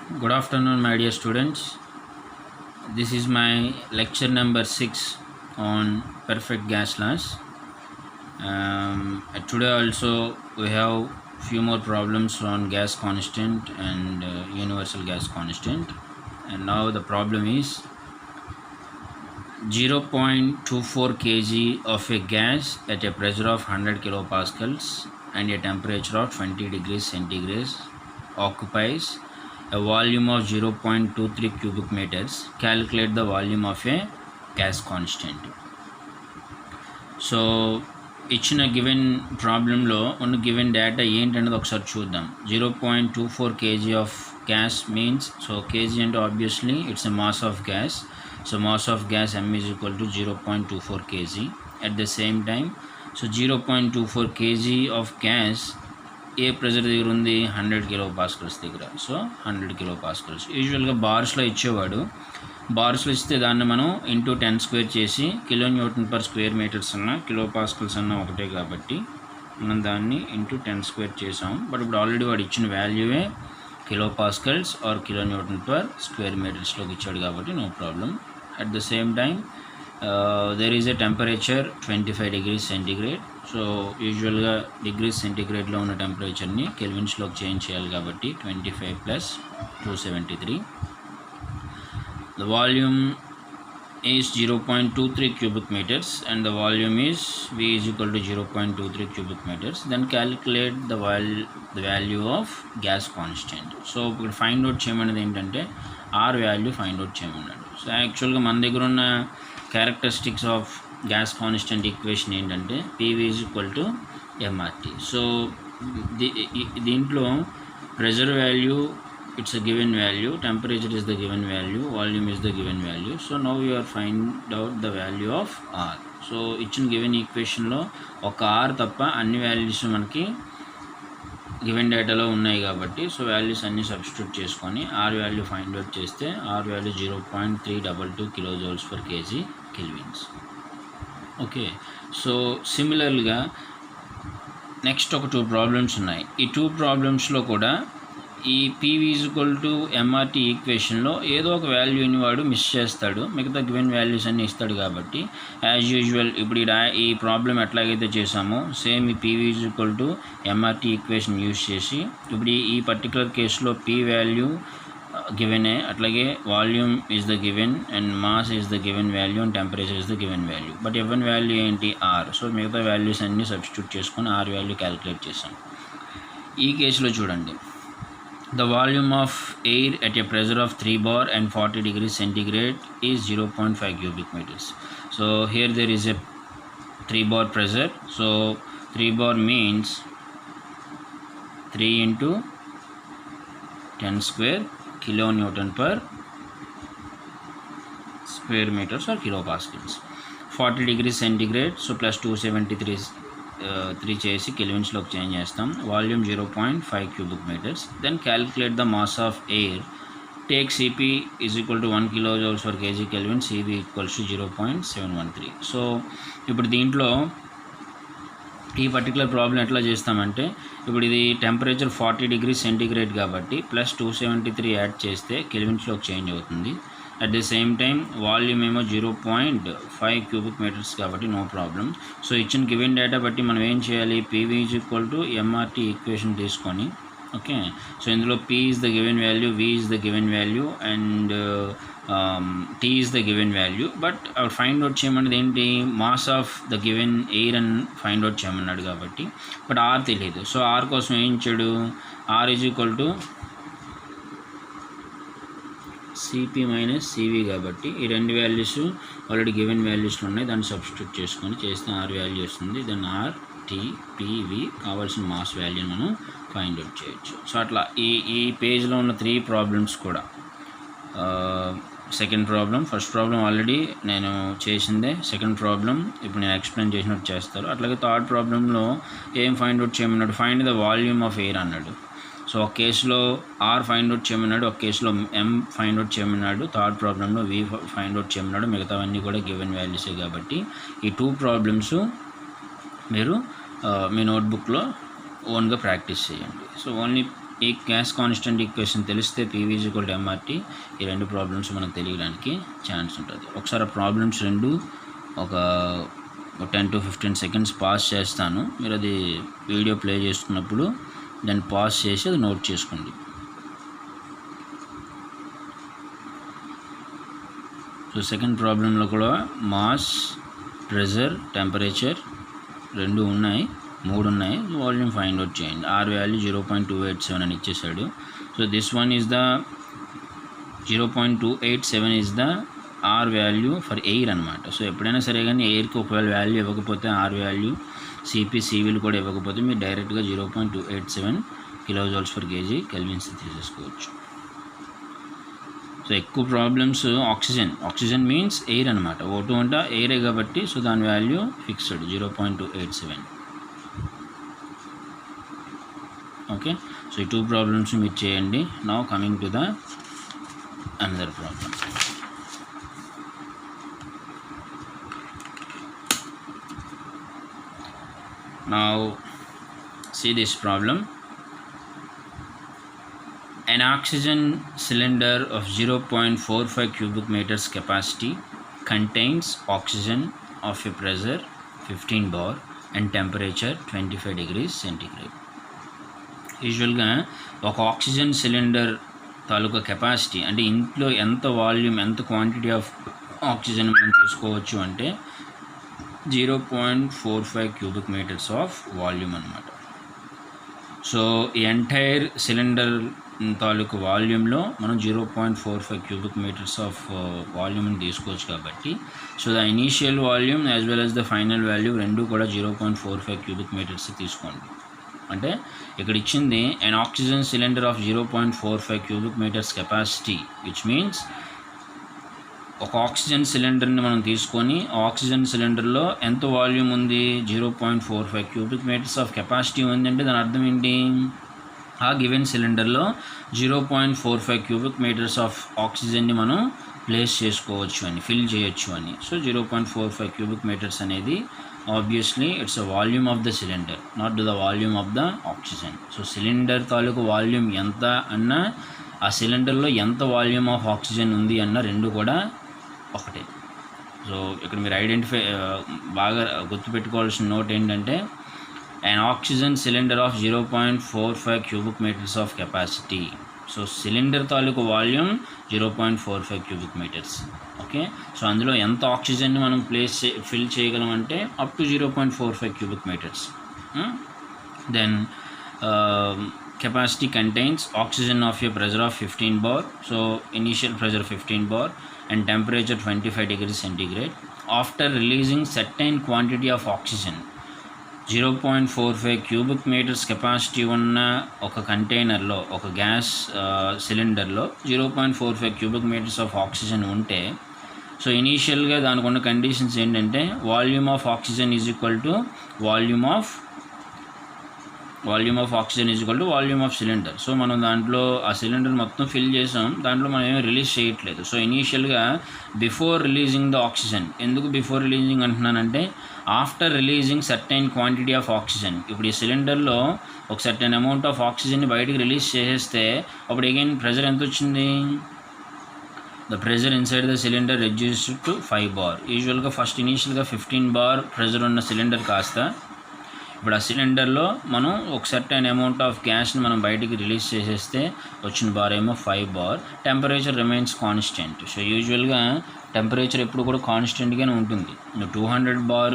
Good afternoon, my dear students. This is my lecture number 6 on perfect gas laws. Today also we have few more problems on gas constant and universal gas constant. And now the problem is 0.24 kg of a gas at a pressure of 100 kilopascals and a temperature of 20 degrees centigrade occupies a volume of 0.23 cubic meters. Calculate the volume of a gas constant. So ఇచ్చిన given ప్రాబ్లంలో ఉన్న given data ఏంటనేది ఒకసారి చూద్దాం. 0.24 kg of gas means, so kg అంటే obviously it's a mass of gas. So mass of gas m is equal to 0.24 kg. At the same time, so 0.24 kg of gas A pressure దగ్గర ఉంది? 100 kilopascals దగ్గర. So 100 kilopascals యూజువల్గా బార్స్లో ఇచ్చేవాడు. బార్స్లో ఇస్తే దాన్ని మనం into 10 square చేసి kilo newton per square meters అన్న కిలోపాస్కల్స్ అన్న ఒకటే కాబట్టి మనం దాన్ని ఇంటూ 10 స్క్వేర్ చేసాం. బట్ ఇప్పుడు ఆల్రెడీ వాడు ఇచ్చిన వాల్యూవే kilopascals or kilo newton per square మీటర్స్లోకి ఇచ్చాడు కాబట్టి no problem. At the same time there is a temperature 25 degrees centigrade. So యూజువల్గా డిగ్రీస్ సెంటిగ్రేడ్లో ఉన్న టెంపరేచర్ని కెల్విన్స్లోకి చేంజ్ చేయాలి కాబట్టి 25 + 273. The volume is 0.23 cubic meters and the volume is V is equal to 0.23 cubic meters. Then calculate the value of gas constant. So find out చేయమన్నది ఏంటంటే R value find out చేయమన్నాడు. So యాక్చువల్గా మన దగ్గర ఉన్న characteristics of gas constant equation ఏంటంటే PV is equal to MRT. సో దీంట్లో pressure value, it's a given value, temperature is the given value, volume is the given value. So now you are find out the value of R. So ఇచ్చిన given ఈక్వేషన్లో ఒక R తప్ప అన్ని values మనకి given డేటాలో ఉన్నాయి కాబట్టి so values అన్నీ substitute చేసుకొని R వాల్యూ ఫైండ్ అవుట్ చేస్తే R value 0.322 kJ/kg kelvins. Okay, so సిమిలర్గా నెక్స్ట్ ఒక 2 ప్రాబ్లమ్స్ ఉన్నాయి. ఈ 2 ప్రాబ్లమ్స్లో కూడా ఈ PV = MRT ఈక్వేషన్లో ఏదో ఒక వాల్యూని వాడు మిస్ చేస్తాడు, మిగతా గివెన్ వాల్యూస్ అన్నీ ఇస్తాడు కాబట్టి యాజ్ యూజువల్ ఇప్పుడు ఈ ప్రాబ్లం ఎట్లాగైతే చేసామో సేమ్ ఈ PV = MRT ఈక్వేషన్ యూజ్ చేసి ఇప్పుడు ఈ పర్టికులర్ కేసులో P వాల్యూ గివెనే, అట్లాగే volume is the given and mass is the given value and temperature is the given value. But even value ఏంటి? R. సో మిగతా వాల్యూస్ అన్నీ సబ్స్టిట్యూట్ చేసుకొని R వాల్యూ క్యాలిక్యులేట్ చేసాం. ఈ కేసులో చూడండి, the volume of air at a pressure of 3 bar and 40 degrees centigrade is 0.5 cubic meters. So here there is a 3 bar pressure. So 3 bar means 3 into 10 square kilonewton per square meters or kilopascals. 40 degrees centigrade, so plus 273 3 చేసి కెల్విన్స్లోకి change చేస్తాం. Volume 0.5 cubic meters. Then calculate the mass of air. Take CP is equal to 1 kJ/kg Kelvin, CV equals to 0.713. So ఇప్పుడు దీంట్లో ఈ particular problem ఎట్లా చేస్తామంటే ఇప్పుడు ఇది టెంపరేచర్ 40 degrees centigrade కాబట్టి ప్లస్ 273 యాడ్ చేస్తే కెల్విన్స్లోకి చేంజ్ అవుతుంది. At the same time volume ఏమో 0.5 cubic meters కాబట్టి నో ప్రాబ్లం. సో ఇచ్చిన గివెన్ డేటా బట్టి మనం ఏం చేయాలి? PV = MRT ఈక్వేషన్ తీసుకొని, ఓకే, సో ఇందులో P is the given value, V is the given value and T is the given value. But find out చేయమన్నది ఏంటి? Mass of the given air అని find out చేయమన్నాడు కాబట్టి, but R తెలియదు. So R కోసం ఏం ఇచ్చాడు? R = CP - CV కాబట్టి ఈ రెండు వాల్యూస్ ఆల్రెడీ గివెన్ వాల్యూస్లో ఉన్నాయి, దాన్ని సబ్స్టిట్యూట్ చేసుకొని చేస్తే R వాల్యూ వస్తుంది. దెన్ R, T, PV కావాల్సిన మాస్ వాల్యూని మనం ఫైండ్ అవుట్ చేయొచ్చు. సో అట్లా ఈ పేజ్లో ఉన్న 3 ప్రాబ్లమ్స్ కూడా second problem, first problem already నేను చేసిందే, సెకండ్ ప్రాబ్లం ఇప్పుడు నేను ఎక్స్ప్లెయిన్ చేసినట్టు చేస్తారు. అట్లాగే థర్డ్ ప్రాబ్లంలో ఏం ఫైండ్ అవుట్ చేయమన్నాడు? Find the volume of air అన్నాడు. సో ఒక కేసులో R ఫైండ్ అవుట్ చేయమన్నాడు, ఒక కేసులో M ఫైండ్ అవుట్ చేయమన్నాడు, థర్డ్ ప్రాబ్లంలో V ఫైండ్ అవుట్ చేయమన్నాడు. మిగతావన్నీ కూడా గివెన్ వాల్యూసే కాబట్టి ఈ 2 ప్రాబ్లమ్స్ మీరు మీ నోట్బుక్లో ఓన్గా ప్రాక్టీస్ చేయండి. సో ఓన్లీ ఈ గ్యాస్ కాన్స్టెంట్ ఈక్వేషన్ తెలిస్తే PV = MRT, ఈ రెండు ప్రాబ్లమ్స్ మనకు తెలియడానికి ఛాన్స్ ఉంటుంది. ఒకసారి ప్రాబ్లమ్స్ రెండు ఒక 10 to 15 seconds పాస్ చేస్తాను. మీరు అది వీడియో ప్లే చేసుకున్నప్పుడు దాన్ని పాస్ చేసి అది నోట్ చేసుకోండి. సో సెకండ్ ప్రాబ్లంలో కూడా మాస్, ప్రెజర్, టెంపరేచర్ రెండు ఉన్నాయి, 3 ఉన్నాయి. వాల్యూమ్ ఫైండ్ అవుట్ చేయండి. R వాల్యూ 0.287 అని ఇచ్చేసాడు. So this one is the 0.287 is the R value for air అనమాట. సో ఎప్పుడైనా సరే కానీ ఎయిర్కి ఒకవేళ వాల్యూ ఇవ్వకపోతే R వాల్యూ, CVలు కూడా ఇవ్వకపోతే మీరు డైరెక్ట్గా 0.287 kJ/kg కెల్విన్స్ తీసేసుకోవచ్చు. సో ఎక్కువ ప్రాబ్లమ్స్ ఆక్సిజన్ మీన్స్ ఎయిర్ అనమాట. O2 అంటే ఎయిరే కాబట్టి సో దాని వాల్యూ ఫిక్స్డ్ 0.287. ఓకే, సో ఈ 2 ప్రాబ్లమ్స్ మీరు చేయండి. Now coming to the another problem. Now see this problem. An oxygen cylinder of 0.45 cubic meters capacity contains oxygen of a pressure 15 bar and temperature 25 degrees centigrade. యూజువల్గా ఒక oxygen cylinder తాలూకా capacity అంటే ఇంట్లో ఎంత volume, ఎంత quantity of oxygen మనం తీసుకోవచ్చు అంటే 0.45 cubic meters of volume అనమాట. సో ఈ ఎంటైర్ సిలిండర్ తాలూకు వాల్యూమ్లో మనం 0.45 cubic meters ఆఫ్ వాల్యూమ్ని తీసుకోవచ్చు కాబట్టి so the initial volume as well as the final value రెండు కూడా 0.45 cubic meters తీసుకోండి. అంటే ఇక్కడ ఇచ్చింది an oxygen cylinder of 0.45 cubic meters capacity, which means ఒక ఆక్సిజన్ సిలిండర్ని మనం తీసుకొని ఆక్సిజన్ సిలిండర్లో ఎంత వాల్యూమ్ ఉంది, 0.45 cubic meters ఆఫ్ కెపాసిటీ ఉంది అంటే దాని అర్థం ఏంటి, ఆ గివెన్ సిలిండర్లో 0.45 cubic meters ఆఫ్ ఆక్సిజన్ని మనం ప్లేస్ చేసుకోవచ్చు అని, ఫిల్ చేయొచ్చు అని. సో 0.45 cubic meters అనేది obviously it's a volume of the cylinder, not the volume of the oxygen. So cylinder తాలూకు వాల్యూమ్ ఎంత అన్నా ఆ సిలిండర్లో ఎంత వాల్యూమ్ ఆఫ్ ఆక్సిజన్ ఉంది అన్న రెండు కూడా ఒకటే. సో ఇక్కడ మీరు బాగా గుర్తుపెట్టుకోవాల్సిన నోట్ ఏంటంటే an oxygen cylinder of 0.45 cubic meters of capacity. So cylinder తాలూకు volume 0.45 cubic meters. Okay, so అందులో ఎంత ఆక్సిజన్ని మనం ఫిల్ చేయగలం అంటే up to 0.45 cubic meters. Then capacity contains oxygen of a pressure of 15 bar. So initial pressure 15 bar and temperature 25 degrees centigrade. After releasing certain quantity of oxygen, 0.45 cubic meters capacity ఉన్న ఒక కంటైనర్లో, ఒక gas సిలిండర్లో 0.45 cubic meters of oxygen ఉంటే so ఇనీషియల్గా దానికి ఉన్న conditions ఏంటంటే volume of oxygen is equal to volume of oxygen is equal to volume of cylinder. So మనం దాంట్లో ఆ సిలిండర్ మొత్తం ఫిల్ చేసాం, దాంట్లో మనం ఏమీ రిలీజ్ చేయట్లేదు. సో ఇనీషియల్గా బిఫోర్ రిలీజింగ్ ద ఆక్సిజన్, ఎందుకు బిఫోర్ రిలీజింగ్ అంటున్నానంటే after releasing certain quantity of oxygen. ఇప్పుడు ఈ సిలిండర్లో ఒక సర్టైన్ అమౌంట్ ఆఫ్ ఆక్సిజన్ని బయటికి రిలీజ్ చేసేస్తే అప్పుడు అగైన్ ప్రెజర్ ఎంత వచ్చింది, the pressure inside the cylinder reduce to 5 bar. యూజువల్గా ఫస్ట్ ఇనీషియల్గా 15 bar ప్రెజర్ ఉన్న సిలిండర్ కాస్త ఇప్పుడు ఆ సిలిండర్లో మనం ఒక సర్టైన్ అమౌంట్ ఆఫ్ గ్యాస్ని మనం బయటికి రిలీజ్ చేసేస్తే వచ్చిన బార్ ఏమో 5 bar. Temperature remains constant. So యూజువల్గా టెంపరేచర్ ఎప్పుడు కూడా కాన్స్టెంట్గానే ఉంటుంది. 200 bar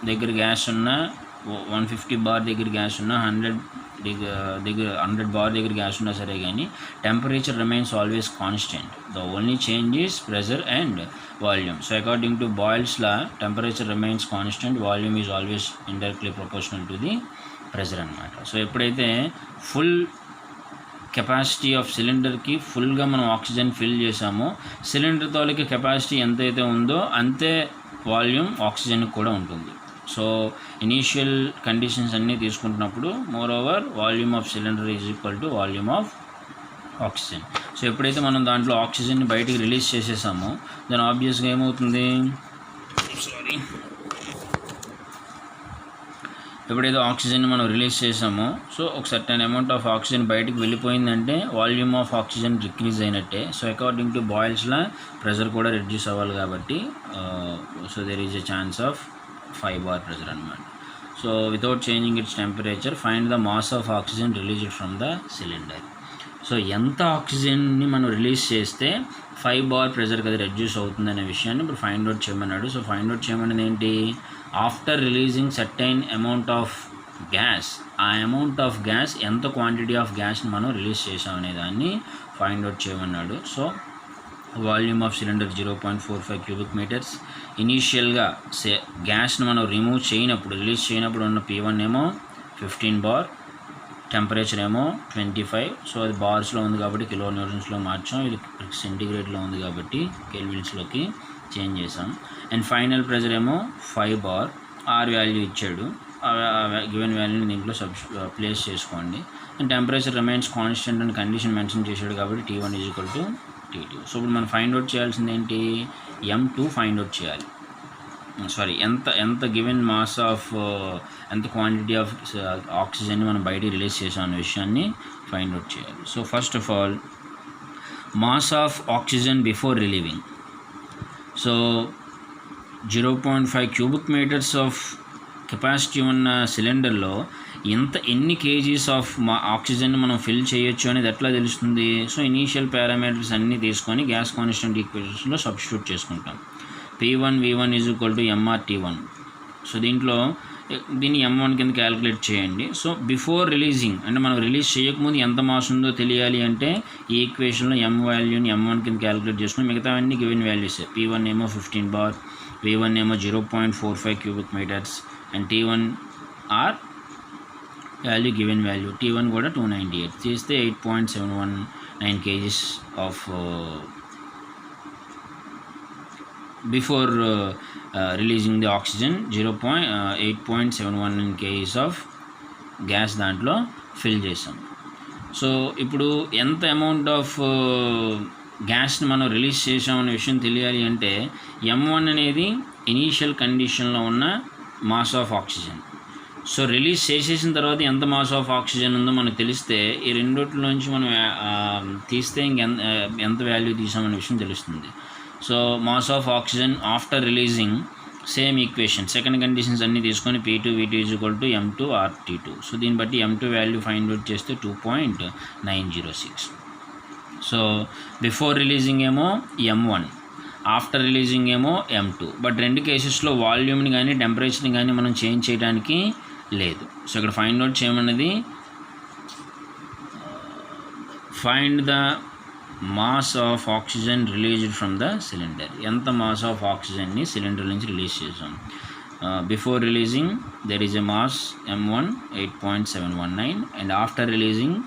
దగ్గర గ్యాస్ ఉన్న, 150 bar దగ్గర గ్యాస్ ఉన్న, 100 bar దగ్గర గ్యాస్ ఉన్నా సరే కానీ temperature remains always constant. The only change is pressure and volume. So according to boils law temperature remains constant, volume is always indirectly proportional to the pressure అనమాట. So ఎప్పుడైతే full capacity of సిలిండర్కి ఫుల్గా మనం oxygen fill చేసామో cylinder తాలూకు capacity ఎంతైతే ఉందో అంతే volume ఆక్సిజన్కి కూడా ఉంటుంది. సో ఇనీషియల్ కండిషన్స్ అన్నీ తీసుకుంటున్నప్పుడు more over volume of cylinder is equal to volume of oxygen. So ఎప్పుడైతే మనం దాంట్లో ఆక్సిజన్ని బయటికి రిలీజ్ చేసేసామో దాని ఆబ్వియస్గా ఏమవుతుంది, ఎప్పుడైతే ఆక్సిజన్ మనం రిలీజ్ చేసామో సో ఒక సర్టెన్ అమౌంట్ ఆఫ్ ఆక్సిజన్ బయటికి వెళ్ళిపోయిందంటే వాల్యూమ్ ఆఫ్ ఆక్సిజన్ డిక్రీజ్ అయినట్టే. So according to Boyle's law pressure కూడా రెడ్యూస్ అవ్వాలి కాబట్టి so there is a chance of 5 bar pressure అనమాట. So without changing its temperature find the mass of oxygen released from the cylinder. So ఎంత ఆక్సిజన్ని మనం release చేస్తే 5 bar ప్రెషర్కి అది reduce అవుతుంది అనే విషయాన్ని ఇప్పుడు ఫైండ్ అవుట్ చేయమన్నాడు. సో ఫైండ్ అవుట్ చేయమన్నది ఏంటి, after releasing certain amount of gas, ఆ అమౌంట్ ఆఫ్ గ్యాస్ ఎంత క్వాంటిటీ ఆఫ్ గ్యాస్ని మనం రిలీజ్ చేసాం అనే దాన్ని ఫైండ్ అవుట్ చేయమన్నాడు. So volume of cylinder 0.45 cubic meters. ఇనీషియల్గా గ్యాస్ని మనం రిమూవ్ చేయనప్పుడు రిలీజ్ చేయనప్పుడు ఉన్న P1 ఏమో 15 bar, టెంపరేచర్ ఏమో 25. సో అది బార్స్లో ఉంది కాబట్టి కిలో న్యూటన్స్లో మార్చాం, ఇది సెంటిగ్రేడ్లో ఉంది కాబట్టి కెల్విన్స్లోకి చేంజ్ చేసాం. అండ్ ఫైనల్ ప్రెషర్ ఏమో 5 bar, ఆర్ వాల్యూ ఇచ్చాడు, గివెన్ వాల్యూని దీంట్లో ప్లేస్ చేసుకోండి. అండ్ టెంపరేచర్ రిమైన్స్ కాన్స్టెంట్ అని కండిషన్ మెన్షన్ చేశాడు కాబట్టి T1 = T2. సో ఇప్పుడు మనం ఫైండ్ అవుట్ చేయాల్సింది ఏంటి, M2 ఫైండ్ అవుట్ చేయాలి. సారీ, ఎంత గివెన్ మాస్ ఆఫ్ ఎంత క్వాంటిటీ ఆఫ్ ఆక్సిజన్ని మనం బయటికి రిలీజ్ చేసాం అనే విషయాన్ని ఫైండ్ అవుట్ చేయాలి. So first of all mass of oxygen before relieving. So 0.5 cubic meters of capacity ఉన్న సిలిండర్లో ఎన్ని కేజీస్ ఆఫ్ ఆక్సిజన్ మనం ఫిల్ చేయొచ్చు అనేది ఎట్లా తెలుస్తుంది. సో ఇనీషియల్ పారామీటర్స్ అన్నీ తీసుకొని గ్యాస్ కాన్స్టెంట్ ఈక్వేషన్స్లో సబ్స్టిట్యూట్ చేసుకుంటాం. P1 V1 = MRT1. సో దీన్ని M1 కింద క్యాలిక్యులేట్ చేయండి. సో బిఫోర్ రిలీజింగ్ అంటే మనం రిలీజ్ చేయకముందు ఎంత మాస్ ఉందో తెలియాలి అంటే ఈ ఈక్వేషన్లో M వాల్యూని M1 కింద క్యాలిక్యులేట్ చేసుకుని మిగతావన్నీ గివెన్ వాల్యూస్. P1 ఏమో 15 bar, V1 ఏమో 0.45 cubic meters and T1 R value given value. T1 కూడా 298 చేస్తే 8.719 kgs of before releasing the oxygen 8.719 kgs of gas దాంట్లో ఫిల్ చేసాం. సో ఇప్పుడు ఎంత అమౌంట్ ఆఫ్ గ్యాస్ని మనం రిలీజ్ చేసామనే విషయం తెలియాలి అంటే M1 అనేది ఇనీషియల్ కండిషన్లో ఉన్న mass of oxygen. So release చేసేసిన తర్వాత ఎంత మాస్ ఆఫ్ ఆక్సిజన్ ఉందో మనకు తెలిస్తే ఈ రెండిట్లోంచి మనం తీస్తే ఎంత వాల్యూ తీసామనే విషయం తెలుస్తుంది. So mass of oxygen after releasing same equation second conditions అన్నీ తీసుకొని P2 V2 = M2 RT2. So దీన్ని బట్టి M2 వాల్యూ ఫైండ్ అవుట్ చేస్తే 2.906. సో బిఫోర్ రిలీజింగ్ ఏమో M1, ఆఫ్టర్ రిలీజింగ్ ఏమో M2. బట్ రెండు కేసెస్లో వాల్యూమ్ని కానీ టెంపరేచర్ని కానీ మనం చేంజ్ చేయడానికి లేదు. సో ఇక్కడ ఫైండ్ అవుట్ చేయమన్నది find the mass of oxygen released from the cylinder. ఎంత మాస్ ఆఫ్ ఆక్సిజన్ని సిలిండర్ నుంచి రిలీజ్ చేసాం. Before releasing there is a mass M1 8.719 and after releasing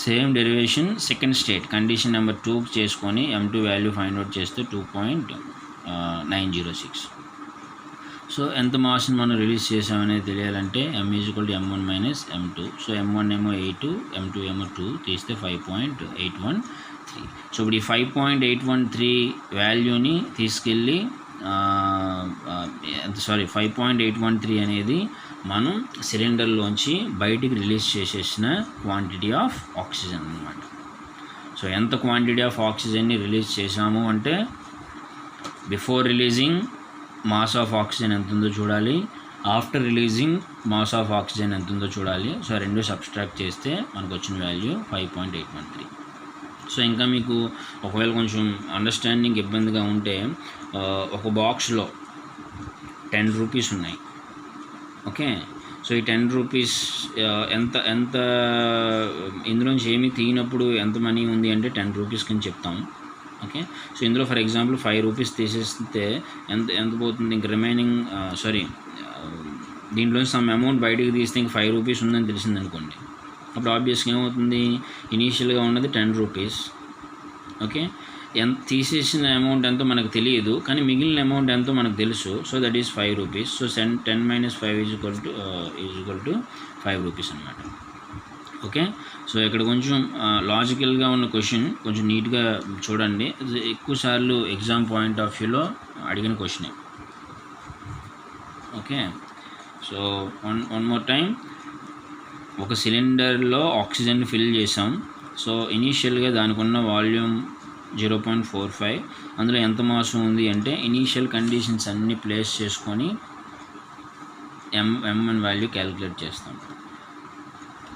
same derivation second state condition number 2 చేసుకొని M2 value find out చేస్తే 2.906. So ఎంత మాస్ని మనం release చేసామనేది తెలియాలంటే M = M1 - M2. So M1 ఏమో 8, M2 ఏమో 2 తీస్తే 5.813. సో ఇప్పుడు ఈ 5.813 వాల్యూని తీసుకెళ్ళి 5.813 అనేది మనం సిలిండర్లోంచి బయటికి రిలీజ్ చేసేసిన క్వాంటిటీ ఆఫ్ ఆక్సిజన్ అన్నమాట. సో ఎంత క్వాంటిటీ ఆఫ్ ఆక్సిజన్ని రిలీజ్ చేసాము అంటే before releasing mass of oxygen ఎంత ఉందో చూడాలి, after releasing mass of oxygen ఎంత ఉందో చూడాలి. సో రెండు సబ్స్ట్రాక్ట్ చేస్తే మనకు వచ్చిన వాల్యూ 5.813. సో ఇంకా మీకు ఒకవేళ కొంచెం అండర్స్టాండింగ్ ఇబ్బందిగా ఉంటే ఒక బాక్స్లో 10 రూపీస్ ఉన్నాయి. ఓకే, సో ఈ 10 రూపీస్ ఎంత ఇందులోంచి ఏమీ తీయనప్పుడు ఎంత మనీ ఉంది అంటే 10 రూపీస్ కింద చెప్తాం. ఓకే, సో ఇందులో ఫర్ ఎగ్జాంపుల్ 5 రూపీస్ తీసేస్తే ఎంత పోతుంది, ఇంక రిమైనింగ్ దీంట్లోంచి సమ్ అమౌంట్ బయటికి తీస్తే ఇంక 5 రూపీస్ ఉందని తెలిసిందనుకోండి. అప్పుడు ఆబ్వియస్గా ఏమవుతుంది, ఇనీషియల్గా ఉన్నది 10 రూపీస్. ఓకే, తీసేసిన అమౌంట్ ఎంతో మనకు తెలియదు కానీ మిగిలిన అమౌంట్ ఎంతో మనకు తెలుసు. So that is 5 rupees. So 10 - 5 = 5 rupees అనమాట. ఓకే, సో ఇక్కడ కొంచెం లాజికల్గా ఉన్న క్వశ్చన్ కొంచెం నీట్గా చూడండి. ఎక్కువసార్లు ఎగ్జామ్ పాయింట్ ఆఫ్ వ్యూలో అడిగిన క్వశ్చనే. Okay, so one more time, ఒక సిలిండర్లో ఆక్సిజన్ ఫిల్ చేసాం. సో ఇనీషియల్గా దానికి ఉన్న వాల్యూమ్ 0.45, అందులో ఎంత మాస్ ఉంది అంటే ఇనీషియల్ కండిషన్స్ అన్నీ ప్లేస్ చేసుకొని m1 వాల్యూ క్యాలిక్యులేట్ చేస్తాం.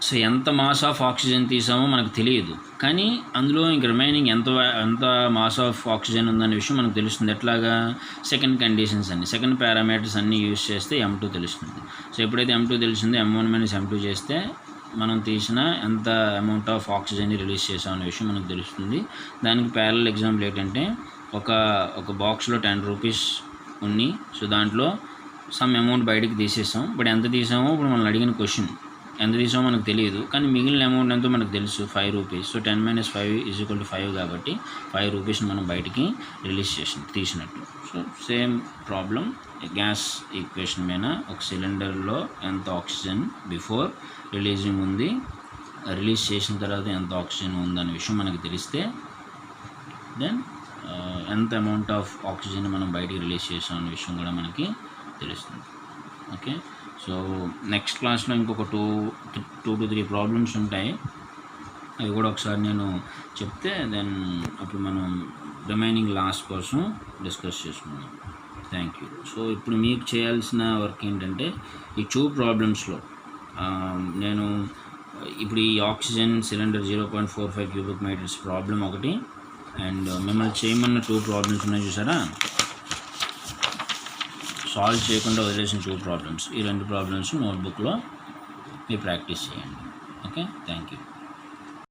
సో ఎంత మాస్ ఆఫ్ ఆక్సిజన్ తీసామో మనకు తెలియదు, కానీ అందులో ఇంక రిమైనింగ్ ఎంత మాస్ ఆఫ్ ఆక్సిజన్ ఉందనే విషయం మనకు తెలుస్తుంది. ఎట్లాగా? సెకండ్ కండిషన్స్ అన్ని, సెకండ్ పారామీటర్స్ అన్నీ యూజ్ చేస్తే m2 తెలుస్తుంది. సో ఎప్పుడైతే m2 తెలిసిందో m1 - m2 చేస్తే మనం తీసిన ఎంత అమౌంట్ ఆఫ్ ఆక్సిజన్ని రిలీజ్ చేసాం అనే విషయం మనకు తెలుస్తుంది. దానికి ప్యారలల్ ఎగ్జాంపుల్ ఏంటంటే, ఒక బాక్స్లో 10 రూపీస్ ఉన్నాయి. సో దాంట్లో సమ్ అమౌంట్ బయటికి తీసేసాం. బట్ ఎంత తీసామో ఇప్పుడు మనం అడిగిన క్వశ్చన్, ఎంత తీసామో మనకు తెలియదు, కానీ మిగిలిన అమౌంట్ ఎంతో మనకు తెలుసు, 5 రూపీస్. సో 10 - 5 = 5 కాబట్టి 5 రూపీస్ మనం బయటికి రిలీజ్ తీసినట్టు. So same problem gas equation మీద, ఒక సిలిండర్లో ఎంత ఆక్సిజన్ బిఫోర్ రిలీజింగ్ ఉంది, రిలీజ్ చేసిన తర్వాత ఎంత ఆక్సిజన్ ఉందనే విషయం మనకు తెలిస్తే దెన్ ఎంత అమౌంట్ ఆఫ్ ఆక్సిజన్ మనం బయటికి రిలీజ్ చేసాం అనే విషయం కూడా మనకి తెలుస్తుంది. ఓకే, సో నెక్స్ట్ క్లాస్లో ఇంకొక 2 to 3 ప్రాబ్లమ్స్ ఉంటాయి. అవి కూడా ఒకసారి నేను చెప్తే దెన్ అప్పుడు మనం రిమైనింగ్ లాస్ట్ కోసం డిస్కస్ చేసుకుందాం. Thank you. సో ఇప్పుడు మీకు చేయాల్సిన వర్క్ ఏంటంటే, ఈ 2 ప్రాబ్లమ్స్లో నేను ఇప్పుడు ఈ oxygen cylinder 0.45 cubic metres problem ఒకటి, అండ్ మిమ్మల్ని చేయమన్న 2 ప్రాబ్లమ్స్ ఉన్నాయి చూసారా, సాల్వ్ చేయకుండా వదిలేసిన 2 ప్రాబ్లమ్స్, ఈ 2 ప్రాబ్లమ్స్ నోట్బుక్లో మీరు ప్రాక్టీస్ చేయండి. Okay, thank you.